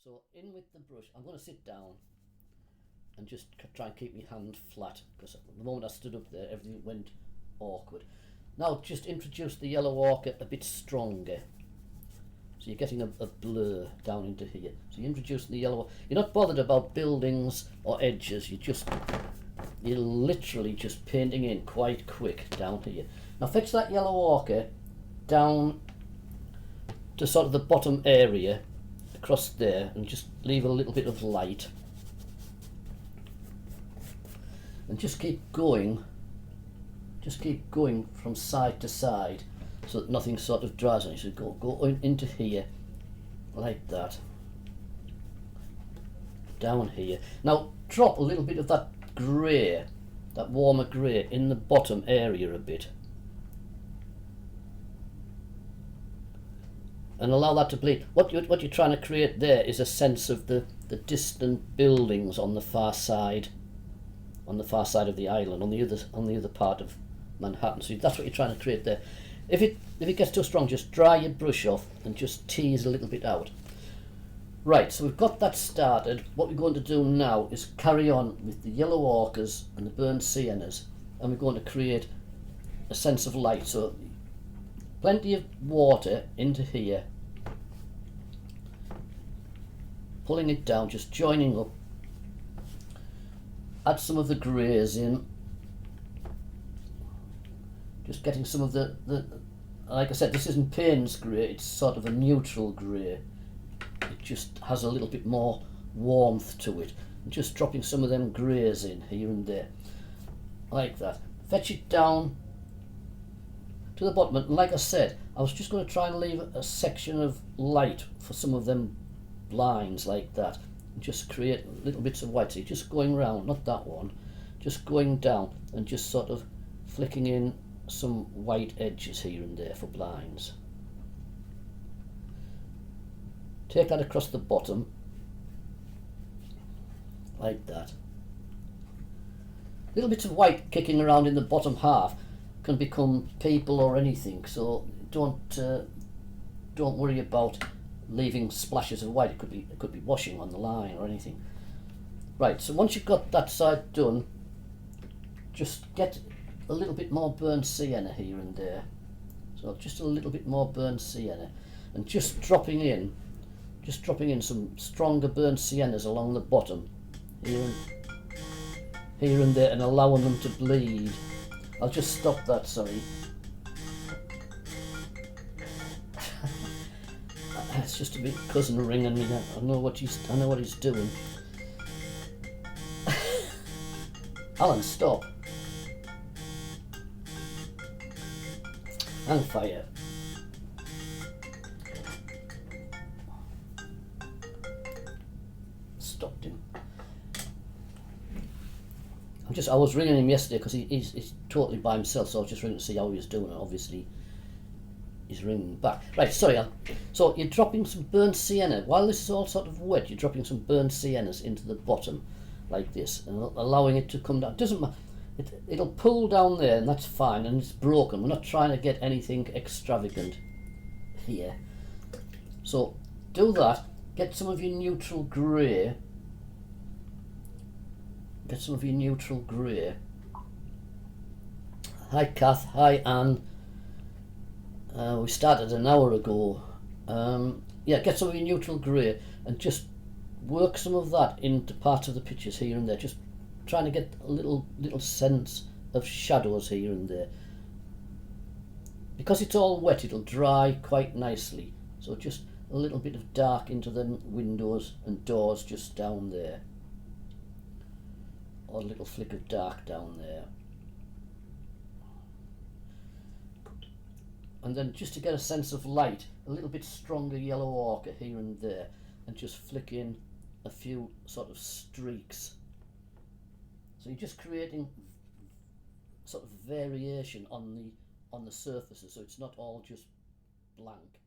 So in with the brush, I'm going to sit down and just try and keep my hand flat, because the moment I stood up there everything went awkward. Now just introduce the yellow ochre a bit stronger. So you're getting a blur down into here. So you're introducing the yellow. You're not bothered about buildings or edges. You're literally just painting in quite quick down here. Now fetch that yellow ochre down to sort of the bottom area across there and just leave a little bit of light. And just keep going from side to side so that nothing sort of dries on you. So go into here like that, down here. Now drop a little bit of that grey, that warmer grey, in the bottom area a bit, and allow that to bleed. What you're trying to create there is a sense of the distant buildings on the far side of the island, on the other part of Manhattan. So that's what you're trying to create there. If it gets too strong, just dry your brush off and just tease a little bit out. Right, so we've got that started. What we're going to do now is carry on with the yellow ochres and the burnt siennas, and we're going to create a sense of light. So plenty of water into here, pulling it down, just joining up. Add some of the greys in, just getting some of the like I said, this isn't Payne's grey, it's sort of a neutral grey. It just has a little bit more warmth to it. And just dropping some of them greys in here and there, like that. Fetch it down to the bottom, and like I said, I was just going to try and leave a section of light for some of them blinds like that, and just create little bits of white. So you're just going round, not that one, just going down and just sort of flicking in some white edges here and there for blinds. Take that across the bottom like that. Little bits of white kicking around in the bottom half can become people or anything, so don't worry about leaving splashes of white. It could be washing on the line or anything. Right, so once you've got that side done, just get a little bit more burnt sienna here and there. So just a little bit more burnt sienna, and just dropping in some stronger burnt siennas along the bottom here and there, and allowing them to bleed. I'll just stop that, sorry. It's just a big cousin ringing me now. I know what he's doing. Alan, stop. Hang fire. Stopped him. I was ringing him yesterday because he's totally by himself, so I was just ringing to see how he was doing, and obviously he's ringing back. Right, sorry. So you're dropping some burnt sienna. While this is all sort of wet, you're dropping some burnt siennas into the bottom like this and allowing it to come down. It doesn't matter. It'll pull down there, and that's fine, and it's broken. We're not trying to get anything extravagant here. So do that. Get some of your neutral grey. Hi Kath, hi Anne. We started an hour ago. Yeah, get some of your neutral grey and just work some of that into parts of the pictures here and there. Just trying to get a little sense of shadows here and there. Because it's all wet, it'll dry quite nicely. So just a little bit of dark into the windows and doors just down there. Or a little flick of dark down there. And then just to get a sense of light, a little bit stronger yellow ochre here and there, and just flick in a few sort of streaks. So you're just creating sort of variation on the surfaces, so it's not all just blank.